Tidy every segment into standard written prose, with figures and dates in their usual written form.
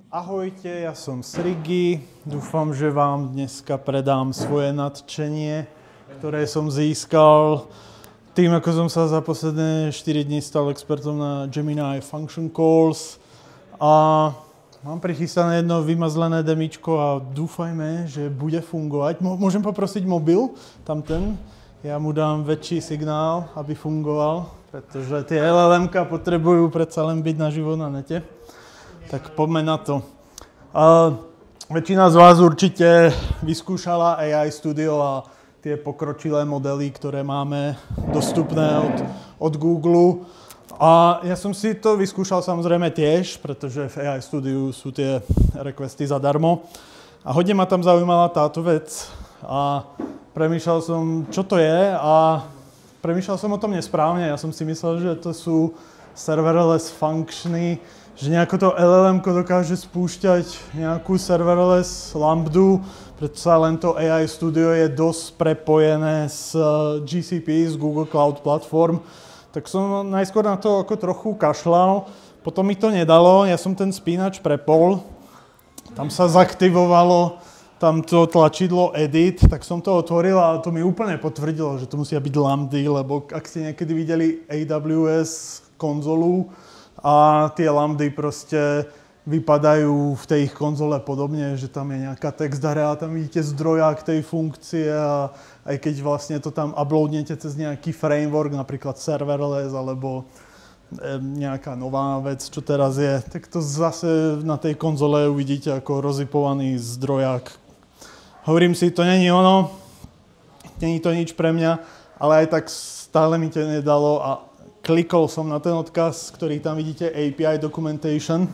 Ahojte, ja som Srigi. Dúfam, že vám dneska predám svoje nadšenie, ktoré som získal tým, ako som sa za posledné 4 dní stal expertom na Gemini Function Calls. A mám prichystané jedno vymazlené demičko a dúfajme, že bude fungovať. Môžem poprosiť mobil, tamten? Ja mu dám väčší signál, aby fungoval, pretože tie LLM-ka potrebujú predsa len byť naživo na nete. Tak poďme na to. Väčšina z vás určite vyskúšala AI Studio a tie pokročilé modely, ktoré máme dostupné od Google. A ja som si to vyskúšal samozrejme tiež, pretože v AI Studiu sú tie requesty zadarmo. A hodne ma tam zaujímala táto vec a premýšľal som, čo to je a premýšľal som o tom nesprávne. Ja som si myslel, že to sú serverless functiony, že nejako to LLM-ko dokáže spúšťať nejakú serverless lambdu, pretože len to AI Studio je dosť prepojené s GCP, z Google Cloud Platform. Tak som najskôr na to ako trochu kašľal, potom mi to nedalo, ja som ten spínač prepol, tam sa zaktivovalo tam to tlačidlo edit, tak som to otvoril a to mi úplne potvrdilo, že to musia byť lambdy, lebo ak ste niekedy videli AWS konzolu, a tie lambdy proste vypadajú v tej ich konzole podobne, že tam je nejaká textarea a tam vidíte zdroják tej funkcie a aj keď vlastne to tam uploadnete cez nejaký framework, napríklad serverless alebo nejaká nová vec, čo teraz je, tak to zase na tej konzole uvidíte ako rozhypovaný zdroják. Hovorím si, to není ono, není to nič pre mňa, ale aj tak stále mi to nedalo a klikol som na ten odkaz, ktorý tam vidíte, API Documentation.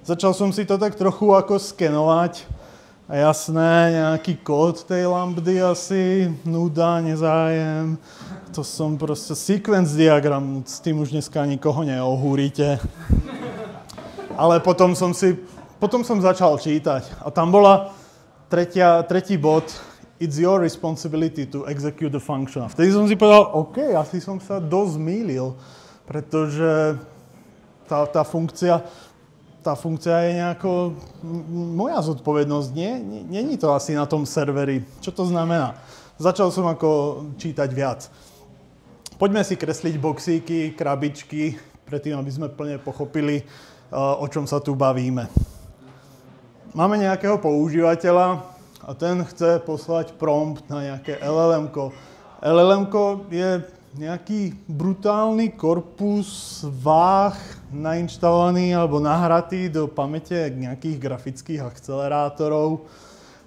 Začal som si to tak trochu ako skenovať. A jasné, nejaký kód tej lambdy asi, nuda, nezájem. To som proste sequence diagram, s tým už dneska nikoho neohúrite. Ale potom som začal čítať. A tam bola tretí bod, It's your responsibility to execute the function. A vtedy som si povedal, OK, asi som sa dosť mýlil, pretože tá funkcia je nejako moja zodpovednosť. Není to asi na tom serveri. Čo to znamená? Začal som ako čítať viac. Poďme si kresliť boxíky, krabičky, predtým, aby sme plne pochopili, o čom sa tu bavíme. Máme nejakého používateľa, a ten chce poslať prompt na nejaké LLM-ko. LLM-ko je nejaký brutálny korpus váh nainštalovaný alebo nahratý do pamäte nejakých grafických akcelerátorov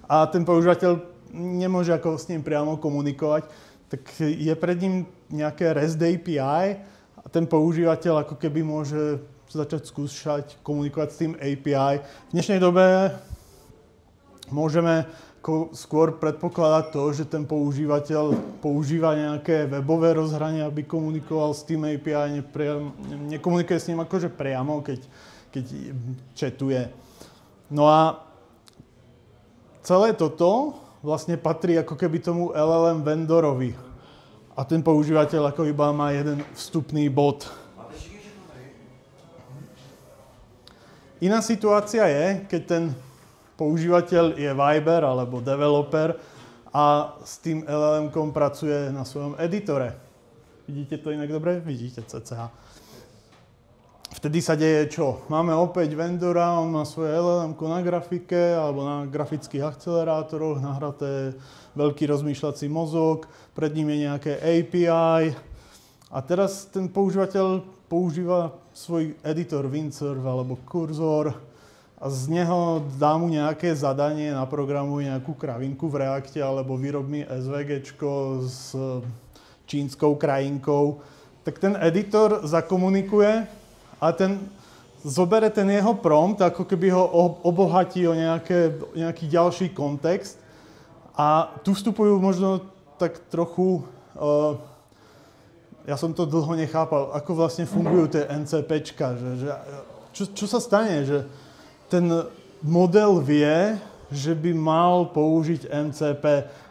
a ten používateľ nemôže ako s ním priamo komunikovať, tak je pred ním nejaké REST API a ten používateľ ako keby môže začať skúšať komunikovať s tým API. V dnešnej dobe môžeme skôr predpokladať to, že ten používateľ používa nejaké webové rozhranie, aby komunikoval s tým API, nekomunikuje s ním akože priamo, keď chatuje. No a celé toto vlastne patrí ako keby tomu LLM vendorovi. A ten používateľ ako iba má jeden vstupný bod. Iná situácia je, keď ten používateľ je Viber alebo developer a s tým LLM-kom pracuje na svojom editore. Vidíte to inak dobre? Vidíte cca. Vtedy sa deje čo? Máme opäť vendora, on má svoje LLM-ko na grafike alebo na grafických akcelerátoroch, nahraté veľký rozmýšľací mozog, pred ním je nejaké API a teraz ten používateľ používa svoj editor Windsurf alebo Cursor a z neho dá mu nejaké zadanie, naprogramuje nejakú kravinku v Reacte alebo vyrob mi SVGčko s čínskou krajinkou, tak ten editor zakomunikuje a ten zobere ten jeho prompt, ako keby ho obohatí o nejaký ďalší kontext a tu vstupujú možno tak trochu, ja som to dlho nechápal, ako vlastne fungujú tie NCPčka, čo sa stane, že ten model vie, že by mal použiť MCP.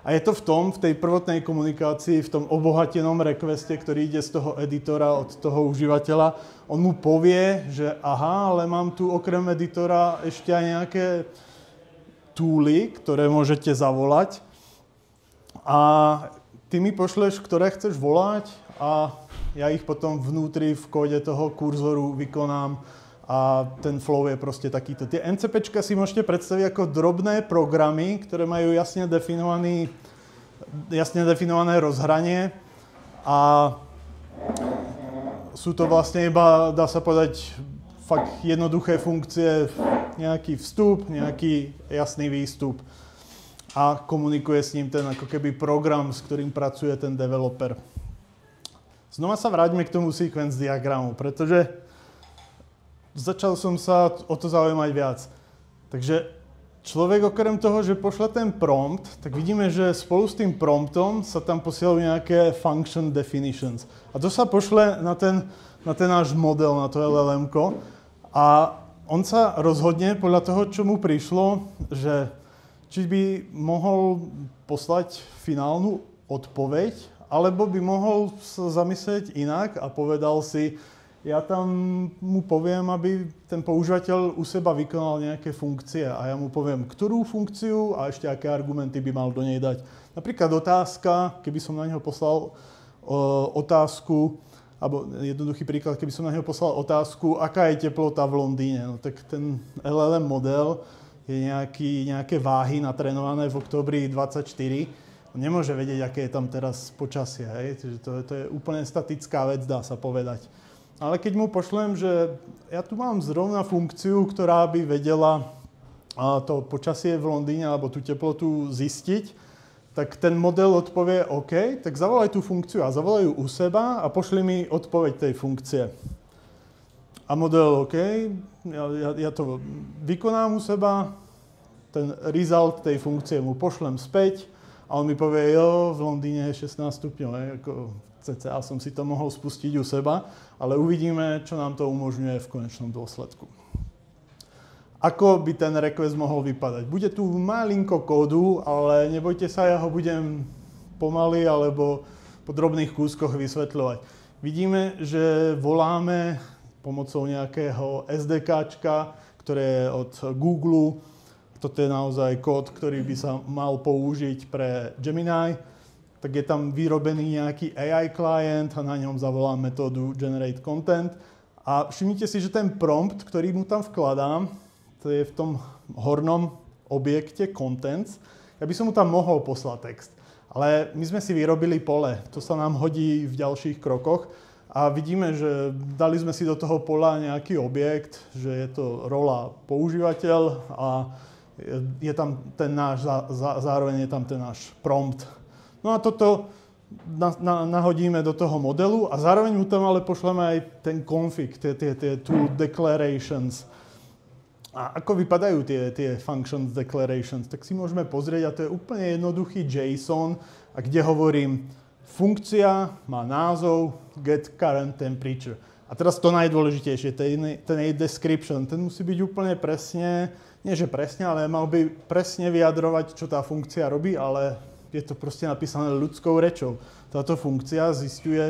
A je to v tej prvotnej komunikácii, v tom obohatenom requeste, ktorý ide z toho editora od toho užívateľa. On mu povie, že aha, ale mám tu okrem editora ešte aj nejaké tooly, ktoré môžete zavolať. A ty mi pošleš, ktoré chceš volať a ja ich potom vnútri v kóde toho kurzoru vykonám. A ten flow je proste takýto. Tie MCPčka si môžete predstaviť ako drobné programy, ktoré majú jasne definované rozhranie a sú to vlastne iba, dá sa povedať, fakt jednoduché funkcie, nejaký vstup, nejaký jasný výstup a komunikuje s ním ten ako keby program, s ktorým pracuje ten developer. Znova sa vráťme k tomu sequence diagramu, pretože začal som sa o to zaujímať viac. Takže človek okrem toho, že pošle ten prompt, tak vidíme, že spolu s tým promptom sa tam posielajú nejaké function definitions. A to sa pošle na ten náš model, na to LLM-ko. A on sa rozhodne podľa toho, čo mu prišlo, že či by mohol poslať finálnu odpoveď, alebo by mohol sa zamyslieť inak a povedal si, ja tam mu poviem, aby ten používateľ u seba vykonal nejaké funkcie a ja mu poviem, ktorú funkciu a ešte aké argumenty by mal do nej dať. Napríklad otázka, keby som na neho poslal otázku, alebo jednoduchý príklad, keby som na neho poslal otázku, aká je teplota v Londýne, no tak ten LLM model je nejaké váhy natrénované v októbri 24. On nemôže vedieť, aké je tam teraz počasie, hej? Čiže to je úplne statická vec, dá sa povedať. Ale keď mu pošlem, že ja tu mám zrovna funkciu, ktorá by vedela to počasie v Londýne alebo tú teplotu zistiť, tak ten model odpovie OK, tak zavolaj tú funkciu a zavolaj ju u seba a pošli mi odpoveď tej funkcie. A model OK, ja to vykonám u seba, ten result tej funkcie mu pošlem späť a on mi povie, jo, v Londýne je 16 stupňov, ako cca som si to mohol spustiť u seba, ale uvidíme, čo nám to umožňuje v konečnom dôsledku. Ako by ten request mohol vypadať? Bude tu malinko kódu, ale nebojte sa, ja ho budem pomaly alebo po drobných kúskoch vysvetľovať. Vidíme, že voláme pomocou nejakého SDKčka, ktoré je od Google. Toto je naozaj kód, ktorý by sa mal použiť pre Gemini. Tak je tam vyrobený nejaký AI client a na ňom zavolám metódu generate content. A všimnite si, že ten prompt, ktorý mu tam vkladám, to je v tom hornom objekte contents, ja by som mu tam mohol poslať text. Ale my sme si vyrobili pole, to sa nám hodí v ďalších krokoch a vidíme, že dali sme si do toho pola nejaký objekt, že je to rola používateľ a je tam ten náš, zároveň je tam ten náš prompt. No a toto nahodíme do toho modelu a zároveň mu tam ale pošleme aj ten config, tie tool declarations. A ako vypadajú tie functions declarations, tak si môžeme pozrieť a to je úplne jednoduchý JSON, a kde hovorím, funkcia má názov get current temperature. A teraz to najdôležitejšie, ten jej description, ten musí byť úplne presne, nie že presne, ale mal by presne vyjadrovať, čo tá funkcia robí, ale je to proste napísané ľudskou rečou. Táto funkcia zisťuje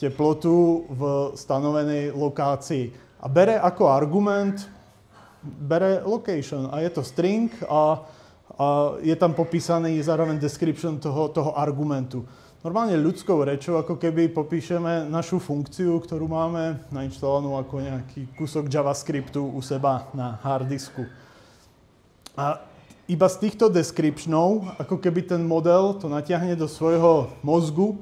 teplotu v stanovenej lokácii. A bere ako argument, bere location. A je to string a je tam popísaný zároveň description toho argumentu. Normálne ľudskou rečou, ako keby popíšeme našu funkciu, ktorú máme nainštalovanú ako nejaký kúsok JavaScriptu u seba na harddisku. A iba z týchto descriptionov, ako keby ten model to natiahne do svojho mozgu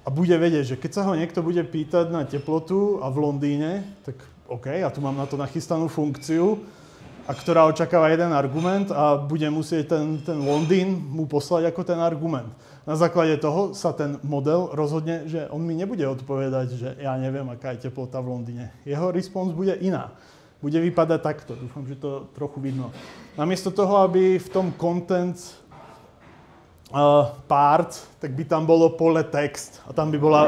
a bude vedieť, že keď sa ho niekto bude pýtať na teplotu a v Londýne, tak OK, ja tu mám na to nachystanú funkciu, a ktorá očakáva jeden argument a bude musieť ten Londýn mu poslať ako ten argument. Na základe toho sa ten model rozhodne, že on mi nebude odpovedať, že ja neviem, aká je teplota v Londýne. Jeho response bude iná. Bude vypadať takto. Dúfam, že to trochu vidno. Namiesto toho, aby v tom contents part, tak by tam bolo pole text a tam by bola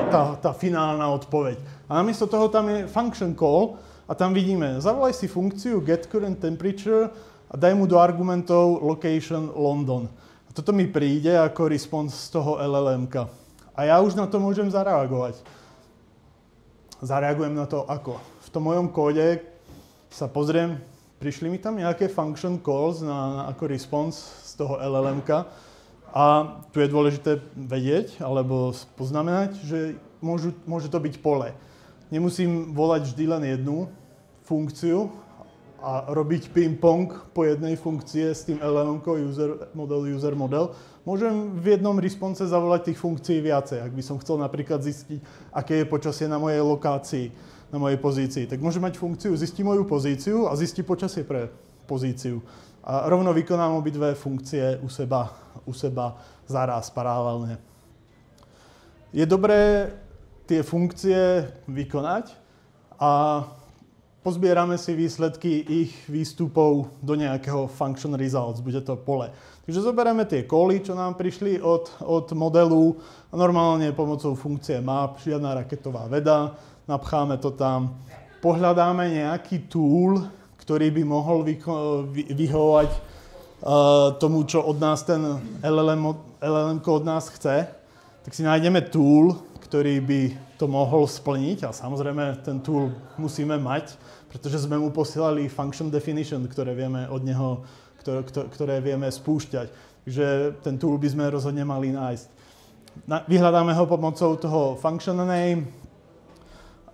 tá finálna odpoveď. A namiesto toho tam je function call a tam vidíme, zavolaj si funkciu get current temperature a daj mu do argumentov location London. A toto mi príde ako response z toho LLM-ka. A ja už na to môžem zareagovať. Zareagujem na to ako? V tom mojom kóde sa pozriem, prišli mi tam nejaké function calls ako response z toho LLM-ka a tu je dôležité vedieť alebo poznamenať, že môže to byť pole. Nemusím volať vždy len jednu funkciu a robiť ping-pong po jednej funkcie s tým LLM-kou user model. Môžem v jednom response zavolať tých funkcií viacej. Ak by som chcel napríklad zistiť, aké je počasie na mojej lokácii, na mojej pozícii, tak môžem mať funkciu zistí moju pozíciu a zistí počasie pre pozíciu. A rovno vykonám obidve funkcie u seba zaraz, paralelne. Je dobré tie funkcie vykonať a pozbierame si výsledky ich výstupov do nejakého function results, bude to pole. Takže zoberieme tie cally, čo nám prišli od modelu a normálne pomocou funkcie map, žiadna raketová veda, napcháme to tam, pohľadáme nejaký tool, ktorý by mohol vyhovovať tomu, čo od nás ten LLM od nás chce, tak si nájdeme tool, ktorý by to mohol splniť a samozrejme ten tool musíme mať, pretože sme mu posielali function definition, ktoré vieme od neho, ktoré vieme spúšťať. Takže ten tool by sme rozhodne mali nájsť. Vyhľadáme ho pomocou toho function name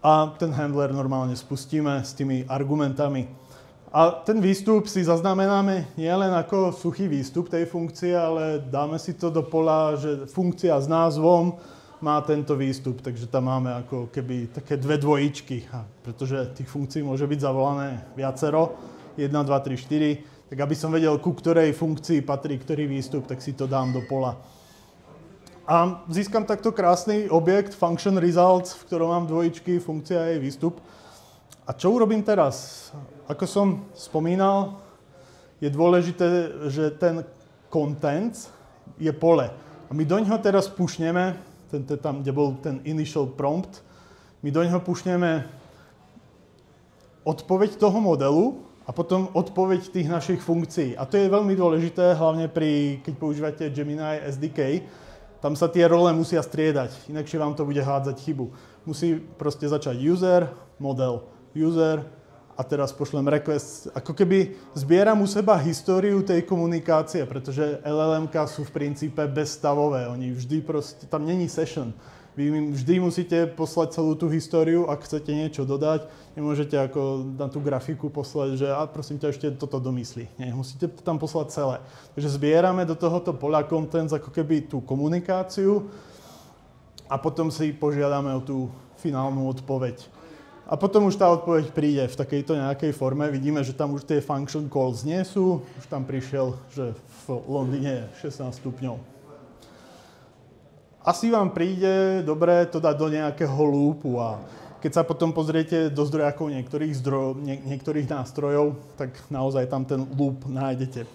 a ten handler normálne spustíme s tými argumentami. A ten výstup si zaznamenáme nielen ako suchý výstup tej funkcie, ale dáme si to do pola, že funkcia s názvom má tento výstup, takže tam máme ako keby také dve dvojičky, pretože tých funkcií môže byť zavolané viacero, 1, 2, 3, 4, tak aby som vedel, ku ktorej funkcii patrí ktorý výstup, tak si to dám do pola. A získam takto krásny objekt function results, v ktorom mám dvojičky, funkcia a jej výstup. A čo urobím teraz? Ako som spomínal, je dôležité, že ten content je pole. A my doňho teraz pušneme, tam, kde bol ten initial prompt, my doňho pušneme odpoveď toho modelu a potom odpoveď tých našich funkcií. A to je veľmi dôležité, hlavne keď používate Gemini SDK. Tam sa tie role musia striedať, inakšie vám to bude hádzať chybu. Musí proste začať user, model, user a teraz pošlem request. Ako keby zbieram u seba históriu tej komunikácie, pretože LLM-ka sú v princípe bezstavové. Oni vždy proste, tam není session. Vy im vždy musíte poslať celú tú históriu, ak chcete niečo dodať. Nemôžete ako na tú grafiku poslať, že prosím ťa, ešte toto domyslí. Nie, musíte to tam poslať celé. Takže zbierame do tohoto poľa contents ako keby tú komunikáciu a potom si požiadame o tú finálnu odpoveď. A potom už tá odpoveď príde v takejto nejakej forme. Vidíme, že tam už tie function calls nie sú. Už tam prišiel, že v Londýne je 16 stupňov. Asi vám príde dobre to dať do nejakého loopu a keď sa potom pozriete do zdrojakov niektorých nástrojov, tak naozaj tam ten loop nájdete.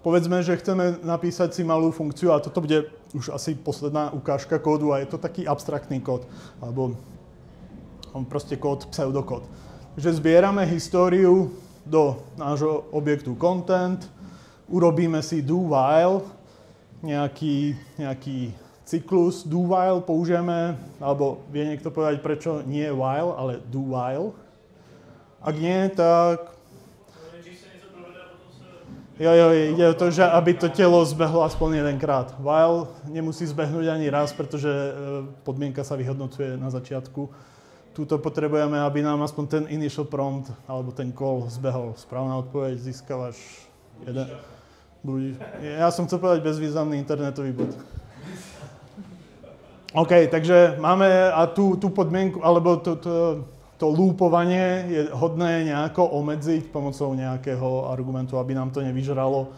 Povedzme, že chceme napísať si malú funkciu a toto bude už asi posledná ukážka kódu a je to taký abstraktný kód, alebo proste kód, pseudokód. Takže zbierame históriu do nášho objektu content, urobíme si do while, nejaký cyklus do while použijeme, alebo vie niekto povedať, prečo nie while, ale do while. Ak nie, tak ide o to, že aby to telo zbehlo aspoň jedenkrát. While nemusí zbehnúť ani raz, pretože podmienka sa vyhodnocuje na začiatku. Tuto potrebujeme, aby nám aspoň ten initial prompt, alebo ten call zbehol. Správna odpoveď, získavaš jeden. Ja som chcel povedať bezvýznamný internetový bod. OK, takže máme a tú podmienku, alebo to loopovanie je hodné nejako obmedziť pomocou nejakého argumentu, aby nám to nevyžralo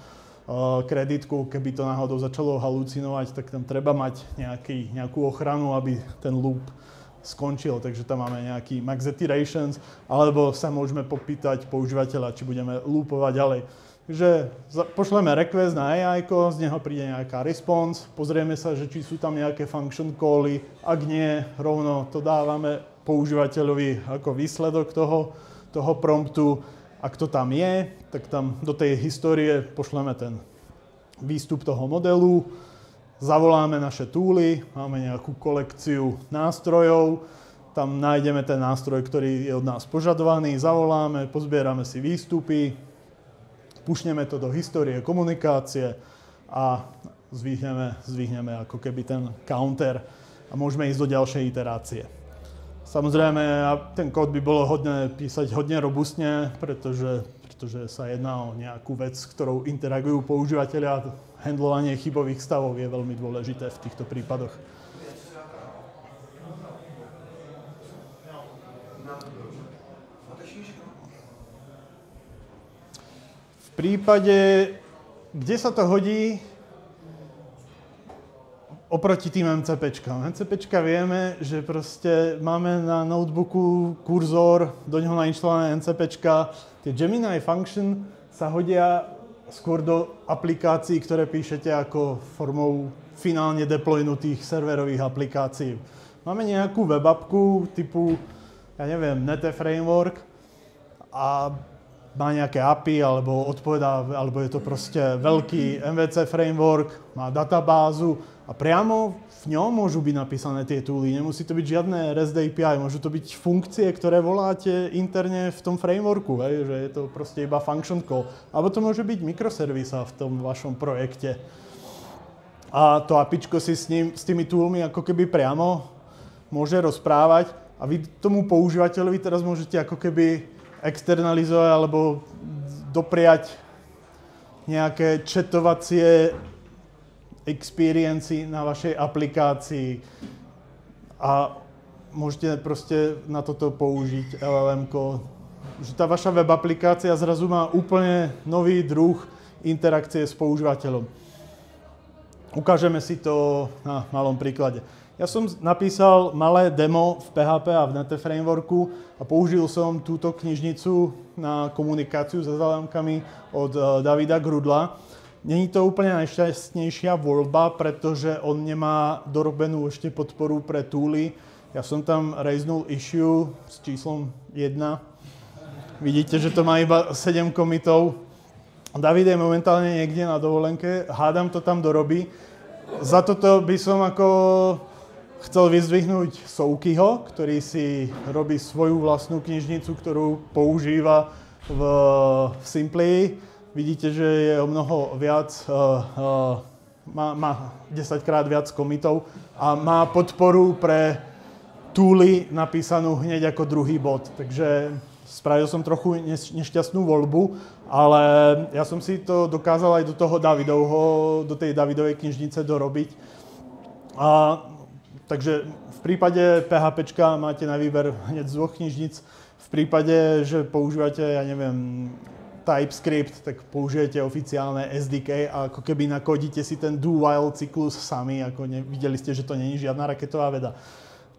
kreditku. Keby to náhodou začalo halucinovať, tak tam treba mať nejakú ochranu, aby ten loop skončil. Takže tam máme nejaký max iterations, alebo sa môžeme popýtať používateľa, či budeme loopovať ďalej. Takže pošleme request na AI-ko, z neho príde nejaká response, pozrieme sa, že či sú tam nejaké function cally, ak nie, rovno to dávame používateľovi ako výsledok toho promptu Ak to tam je, tak tam do tej histórie pošleme ten výstup toho modelu, zavoláme naše tooly, máme nejakú kolekciu nástrojov, tam nájdeme ten nástroj, ktorý je od nás požadovaný, zavoláme, pozbierame si výstupy, pušneme to do histórie komunikácie a zvihneme ako keby ten counter a môžeme ísť do ďalšej iterácie. Samozrejme, ten kód by bolo písať hodne robustne, pretože sa jedná o nejakú vec, s ktorou interagujú používateľia. Handlovanie chybových stavov je veľmi dôležité v týchto prípadoch. V prípade, kde sa to hodí oproti tým MCPčkám. MCPčka vieme, že proste máme na notebooku kurzor, do neho nainštalované MCPčka. Tie Gemini function sa hodia skôr do aplikácií, ktoré píšete ako formou finálne deploynutých serverových aplikácií. Máme nejakú web appku typu, ja neviem, NetE framework a má nejaké API, alebo alebo je to proste veľký MVC framework, má databázu a priamo v ňom môžu byť napísané tie tooly. Nemusí to byť žiadne REST API, môžu to byť funkcie, ktoré voláte interne v tom frameworku, že je to proste iba function call. Alebo to môže byť mikroservisa v tom vašom projekte. A to APIčko si s tými toolmi ako keby priamo môže rozprávať a vy tomu používateľovi teraz môžete ako keby externalizovať alebo dopriať nejaké chatovacie experiency na vašej aplikácii a môžete proste na toto použiť LLM-ko. Že tá vaša web aplikácia zrazu má úplne nový druh interakcie s používateľom. Ukážeme si to na malom príklade. Ja som napísal malé demo v PHP a v NetE frameworku a použil som túto knižnicu na komunikáciu s LLM-kami od Davida Grudla. Není to úplne najšťastnejšia voľba, pretože on nemá dorobenú ešte podporu pre tooly. Ja som tam raisenul issue s číslom 1. Vidíte, že to má iba 7 commitov. David je momentálne niekde na dovolenke, hádam to tam dorobí. Za toto by som ako chcel vyzdvihnúť Soukyho, ktorý si robí svoju vlastnú knižnicu, ktorú používa v Simply. Vidíte, že je o mnoho viac, má 10-krát viac commitov a má podporu pre tooly napísanú hneď ako druhý bod. Takže spravil som trochu nešťastnú voľbu, ale ja som si to dokázal aj do tej Davidovej knižnice dorobiť. Takže v prípade PHPčka máte na výber hneď z 2 knižnic. V prípade, že používate, ja neviem, TypeScript, tak použijete oficiálne SDK a ako keby nakodíte si ten do-while cyklus sami, ako videli ste, že to nie je žiadna raketová veda.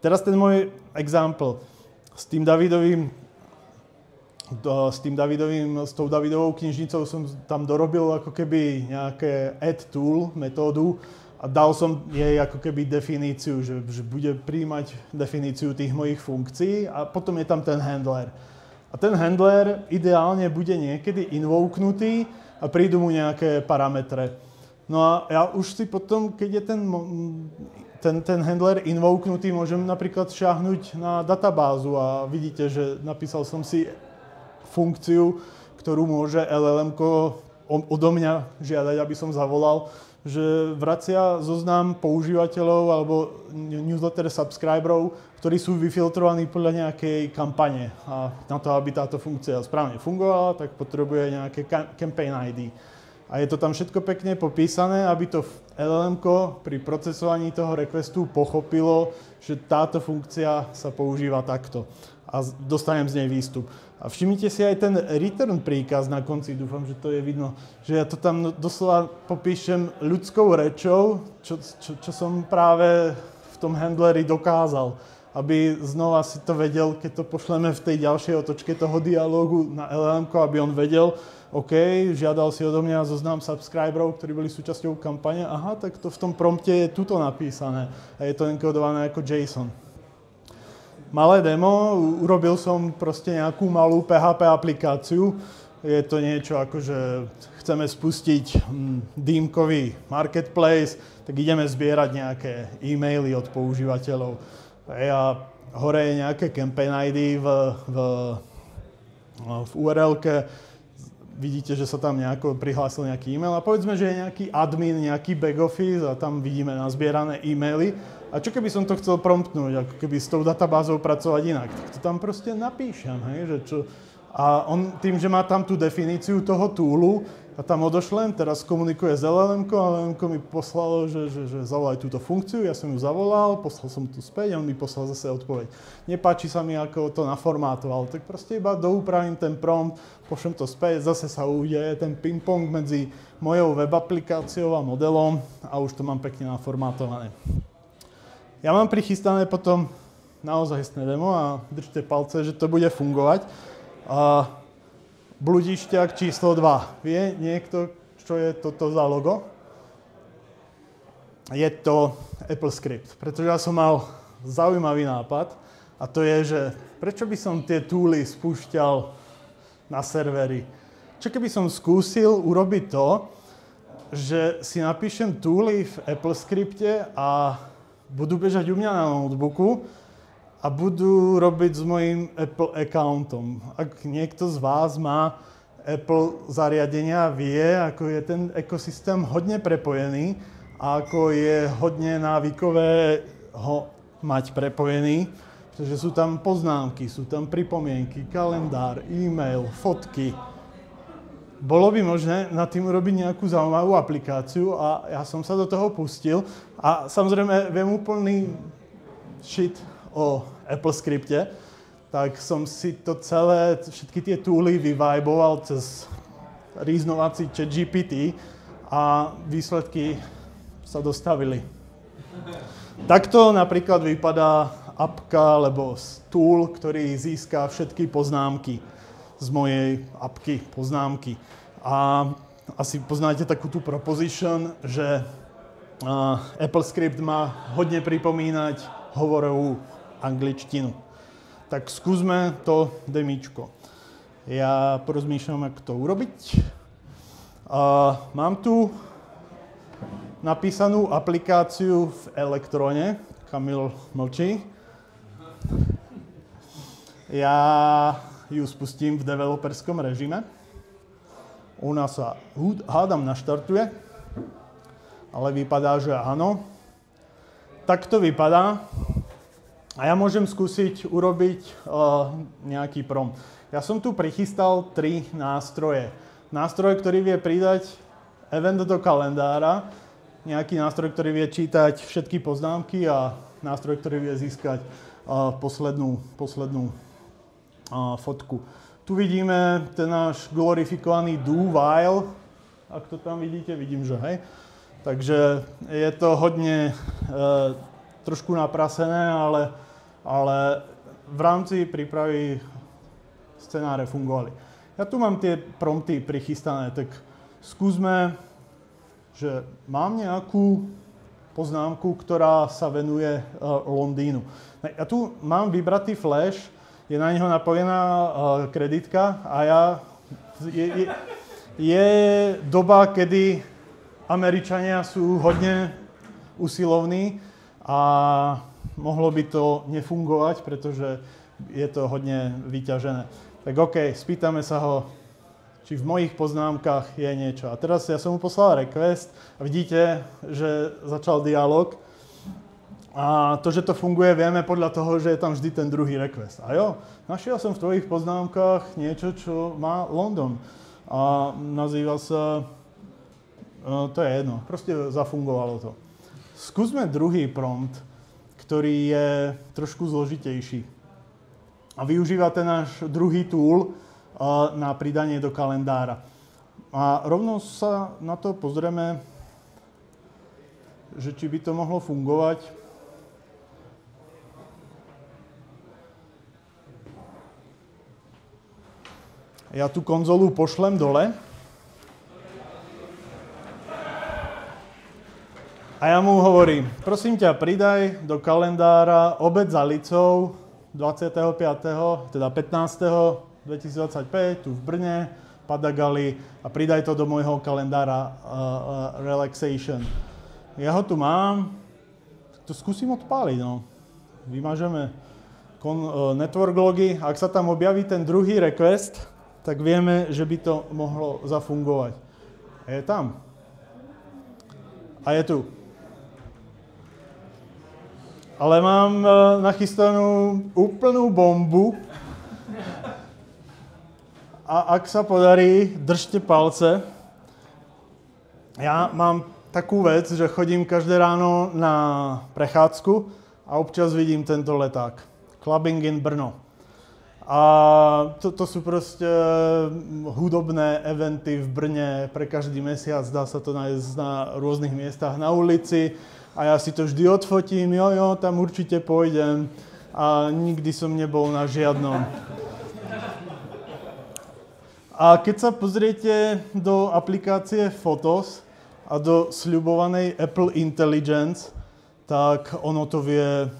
Teraz ten môj example s tou Davidovou knižnicou som tam dorobil ako keby nejaké add tool metódu a dal som jej ako keby definíciu, že bude prijímať definíciu tých mojich funkcií a potom je tam ten handler. A ten handler ideálne bude niekedy invoknutý a prídu mu nejaké parametre. No a ja už si potom, keď je ten handler invoknutý, môžem napríklad šáhnuť na databázu a vidíte, že napísal som si funkciu, ktorú môže LLM-ko odo mňa žiadať, aby som zavolal, že vracia zoznam používateľov alebo newsletter subscriberov, ktorí sú vyfiltrovaní podľa nejakej kampane. A na to, aby táto funkcia správne fungovala, tak potrebuje nejaké campaign ID. A je to tam všetko pekne popísané, aby to LLM-ko pri procesovaní toho requestu pochopilo, že táto funkcia sa používa takto. A dostanem z nej výstup. A všimnite si aj ten return príkaz na konci, dúfam, že to je vidno, že ja to tam doslova popíšem ľudskou rečou, čo som práve v tom handleri dokázal, aby znova si to vedel, keď to pošleme v tej ďalšej otočke toho dialógu na LLM-ko, aby on vedel, OK, žiadal si odo mňa zoznam subscriberov, ktorí boli súčasťou kampane, aha, tak to v tom prompte je tuto napísané a je to enkodované ako JSON. malé demo, urobil som proste nejakú malú PHP aplikáciu. Je to niečo ako, že chceme spustiť dýmkový marketplace, tak ideme zbierať nejaké e-maily od používateľov. A hore je nejaké campaign ID v URL-ke. Vidíte, že sa tam nejako prihlásil nejaký e-mail a povedzme, že je nejaký admin, nejaký back office a tam vidíme nazbierané e-maily. A čo keby som to chcel promptnúť, ako keby s tou databázou pracovať inak, tak to tam proste napíšem, hej, že čo. A on tým, že má tam tú definíciu toho toolu, a tam odošlem, teraz komunikuje s LLM-ko a LLM-ko mi poslalo, že zavolaj túto funkciu, ja som ju zavolal, poslal som tu späť a on mi poslal zase odpoveď. Nepáči sa mi, ako to naformátoval, tak proste iba doupravím ten prompt, pošlem to späť, zase sa udeje ten ping-pong medzi mojou web aplikáciou a modelom a už to mám pekne naformátované. Ja mám prichystané potom naozajstné demo a držte palce, že to bude fungovať. Bludišťak číslo 2. Vie niekto, čo je toto za logo? Je to AppleScript, pretože ja som mal zaujímavý nápad a to je, že prečo by som tie tooly spúšťal na servery? Čo keby som skúsil urobiť to, že si napíšem tooly v AppleScripte a budú bežať u mňa na notebooku a budú robiť s mojím Apple accountom. Ak niekto z vás má Apple zariadenia, vie, ako je ten ekosystém hodne prepojený a ako je hodne návykové ho mať prepojený, pretože sú tam poznámky, sú tam pripomienky, kalendár, e-mail, fotky. Bolo by možné nad tým urobiť nejakú zaujímavú aplikáciu a ja som sa do toho pustil a samozrejme viem úplný shit o AppleScripte, tak som si to celé, všetky tie tooly vyviboval cez rýznovací ChatGPT a výsledky sa dostavili. Takto napríklad vypadá apka alebo tool, ktorý získa všetky poznámky z mojej apky, poznámky. A asi poznáte takú tú proposition, že AppleScript má hodne pripomínať hovorovú angličtinu. Tak skúsme to demíčko. Ja porozmýšľam, ako to urobiť. Mám tu napísanú aplikáciu v Elektrone. Kamil mlčí. Ja ju spustím v developerskom režime. Ona sa, hádam, naštartuje, ale vypadá, že áno. Tak to vypadá. A ja môžem skúsiť urobiť nejaký prompt. Ja som tu prichystal 3 nástroje. Nástroj, ktorý vie pridať event do kalendára, nejaký nástroj, ktorý vie čítať všetky poznámky a nástroj, ktorý vie získať poslednú fotku. Tu vidíme ten náš glorifikovaný do while. Ak to tam vidíte, vidím, že hej. Takže je to hodne trošku naprasené, ale v rámci prípravy scenáre fungovali. Ja tu mám tie prompty prichystané, tak skúsme, že mám nejakú poznámku, ktorá sa venuje Londýnu. Ja tu mám vybratý flash, je na neho napojená kreditka a je doba, kedy Američania sú hodne usilovní a mohlo by to nefungovať, pretože je to hodne vyťažené. Tak OK, spýtame sa ho, či v mojich poznámkach je niečo. A teraz ja som mu poslal request a vidíte, že začal dialog. A to, že to funguje, vieme podľa toho, že je tam vždy ten druhý request. A jo, našiel som v tvojich poznámkach niečo, čo má London. A nazýva sa... to je jedno, proste zafungovalo to. Skúsme druhý prompt, ktorý je trošku zložitejší. A využíva ten náš druhý tool na pridanie do kalendára. A rovno sa na to pozrieme, že či by to mohlo fungovať. Ja tú konzolu pošlem dole. A ja mu hovorím, prosím ťa, pridaj do kalendára obed za Licou teda 15. 2025 tu v Brne, Padagali a pridaj to do môjho kalendára relaxation. Ja ho tu mám, to skúsim odpáliť, no. Vymažeme network logy, ak sa tam objaví ten druhý request, tak vieme, že by to mohlo zafungovať. A je tam. A je tu. Ale mám nachystanú úplnú bombu. A ak sa podarí, držte palce. Ja mám takú vec, že chodím každé ráno na prechádzku a občas vidím tento leták. Clubbing in Brno. A to sú proste hudobné eventy v Brne pre každý mesiac. Dá sa to nájsť na rôznych miestach na ulici. A ja si to vždy odfotím. Jo, tam určite pôjdem. A nikdy som nebol na žiadnom. A keď sa pozriete do aplikácie Photos a do sľubovanej Apple Intelligence, tak ono to vie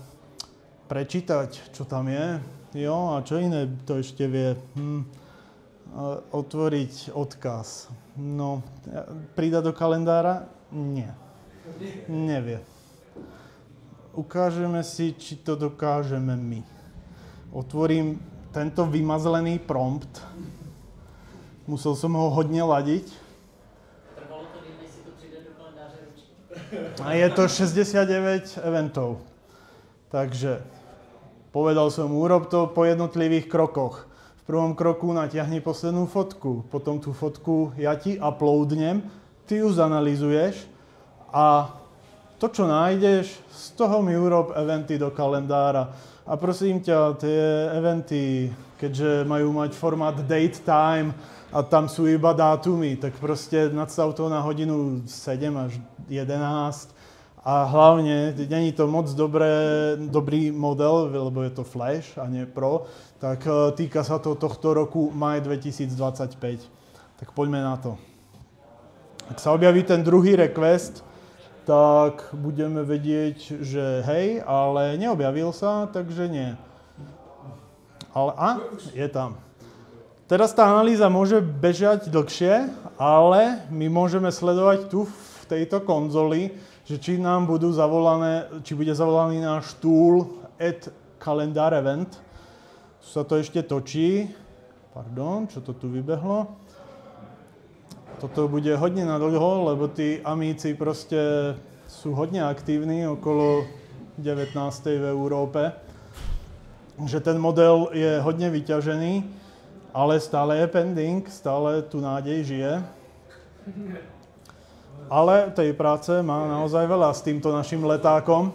prečítať, čo tam je. Jo, a čo iné to ešte vie? Otvoriť odkaz. No, pridať do kalendára? Nie. Nevie. Ukážeme si, či to dokážeme my. Otvorím tento vymazlený prompt. Musel som ho hodne ladiť. Trvalo to než si to přijde do kalendáře ručí. A je to 69 eventov. Takže povedal som, urob to po jednotlivých krokoch. V prvom kroku natiahni poslednú fotku, potom tú fotku ja ti uploadnem, ty ju zanalizuješ a to, čo nájdeš, z toho mi urob eventy do kalendára. A prosím ťa, tie eventy, keďže majú mať formát date time a tam sú iba dátumy, tak proste nadstav to na hodinu 7 až 11. A hlavne, není to moc dobrý model, lebo je to Flash a nie Pro, tak týka sa to tohto roku maj 2025. Tak poďme na to. Ak sa objaví ten druhý request, tak budeme vedieť, že hej, ale neobjavil sa, takže nie. Ale je tam. Teraz tá analýza môže bežať dlhšie, ale my môžeme sledovať tu v tejto konzoli, že či nám bude zavolaný náš tool add calendar event. Tu sa to ešte točí. Pardon, čo to tu vybehlo? Toto bude hodne na dlho, lebo tí amíci proste sú hodne aktívni okolo 19. v Európe. Že ten model je hodne vyťažený, ale stále je pending, stále tu nádej žije. Ale tej práce má naozaj veľa s týmto našim letákom.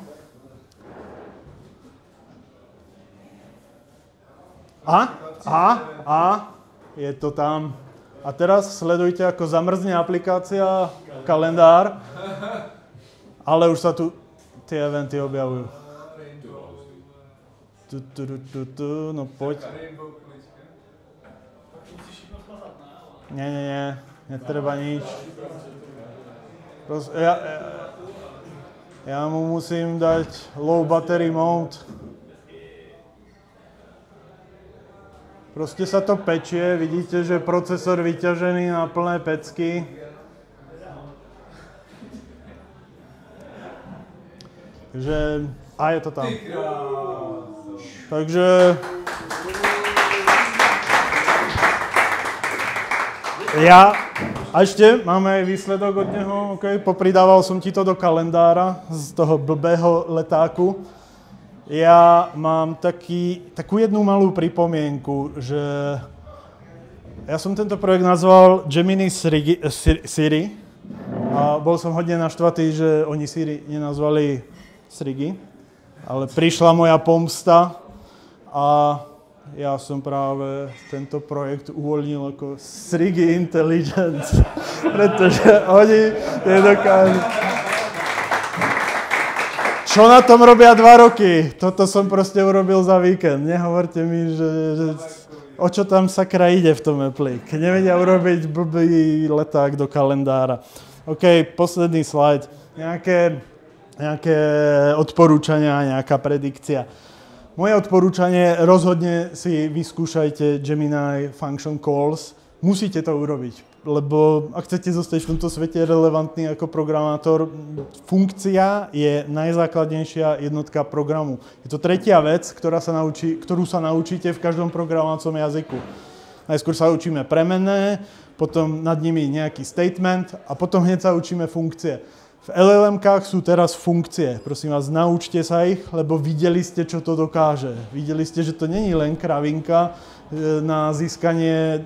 Je to tam. A teraz sledujte, ako zamrzne aplikácia kalendár, ale už sa tu tie eventy objavujú. No poď. Nie, netreba nič. Ja mu musím dať low battery mode. Proste sa to pečie, vidíte, že procesor vyťažený na plné pecky. Takže, a je to tam. Takže... A ešte máme aj výsledok od neho, popridával som ti to do kalendára z toho blbého letáku. Ja mám takú jednu malú pripomienku, že ja som tento projekt nazval Gemini Siri a bol som hodne naštvatý, že oni Siri nenazvali Srigi, ale prišla moja pomsta a ja som práve tento projekt uvoľnil ako Srigi Intelligence, pretože oni nedokážu. Čo na tom robia 2 roky? Toto som proste urobil za víkend. Nehovorte mi, že o čo tam sakra ide v tom Apple. Keď nevedia urobiť blbý leták do kalendára. OK, posledný slajd. Nejaké odporúčania, nejaká predikcia. Moje odporúčanie, rozhodne si vyskúšajte Gemini Function Calls. Musíte to urobiť, lebo ak chcete zostať v tomto svete relevantný ako programátor, funkcia je najzákladnejšia jednotka programu. Je to tretia vec, ktorú sa naučíte v každom programovacom jazyku. Najskôr sa učíme premenné, potom nad nimi nejaký statement a potom hneď sa učíme funkcie. V LLM-kách sú teraz funkcie. Prosím vás, naučte sa ich, lebo videli ste, čo to dokáže. Videli ste, že to není len kravinka na získanie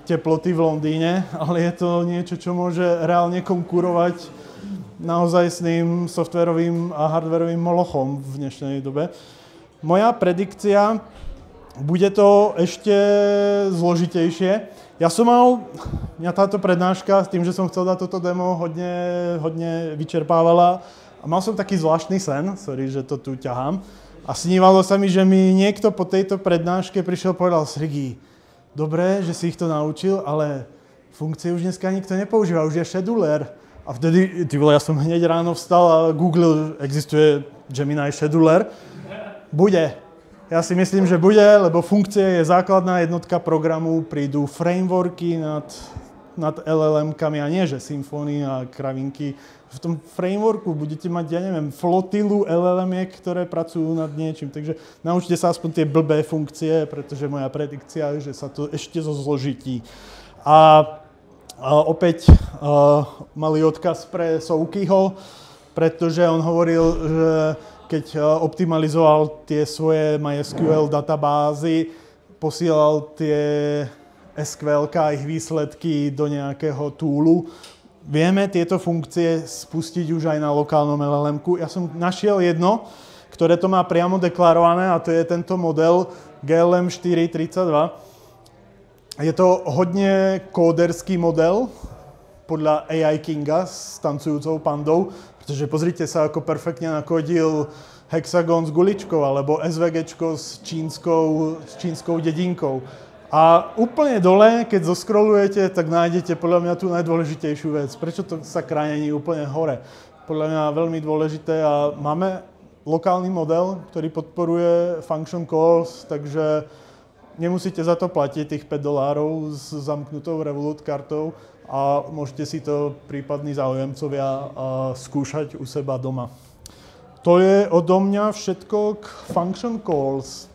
teploty v Londýne, ale je to niečo, čo môže reálne konkurovať naozajstným softwarovým a hardwarovým molochom v dnešnej dobe. Moja predikcia, bude to ešte zložitejšie. Mňa táto prednáška s tým, že som chcel dať toto demo, hodne vyčerpávala a mal som taký zvláštny sen, sorry, že to tu ťahám, a snívalo sa mi, že mi niekto po tejto prednáške prišiel a povedal: Srigi, dobre, že si ich to naučil, ale funkcie už dneska nikto nepoužíva, už je scheduler. A vtedy, ja som hneď ráno vstal a googlil, existuje Gemini scheduler. Bude. Ja si myslím, že bude, lebo funkcie je základná jednotka programu, prídu frameworky nad LLM-kami a nie, že symfóny a kravinky. V tom frameworku budete mať, flotilu LLM-iek, ktoré pracujú nad niečím. Takže naučte sa aspoň tie blbé funkcie, pretože moja predikcia je, že sa to ešte zložití. A opäť malý odkaz pre Soukyho, pretože on hovoril, že keď optimalizoval tie svoje MySQL databázy, posielal tie SQL-ka a ich výsledky do nejakého toolu. Vieme tieto funkcie spustiť už aj na lokálnom LLM-ku. Ja som našiel jedno, ktoré to má priamo deklarované, a to je tento model GLM 432. Je to hodne kóderský model, podľa AI Kinga s tancujúcou pandou, pretože pozrite sa, ako perfektne nakodil hexagón s guličkou alebo SVGčko s čínskou dedinkou. A úplne dole, keď zoskrolujete, tak nájdete podľa mňa tú najdôležitejšiu vec. Prečo to sa kránení úplne hore? Podľa mňa veľmi dôležité a máme lokálny model, ktorý podporuje function calls, takže nemusíte za to platiť tých $5 s zamknutou Revolut kartou a môžete si to prípadní záujemcovia skúšať u seba doma. To je odo mňa všetko k function calls.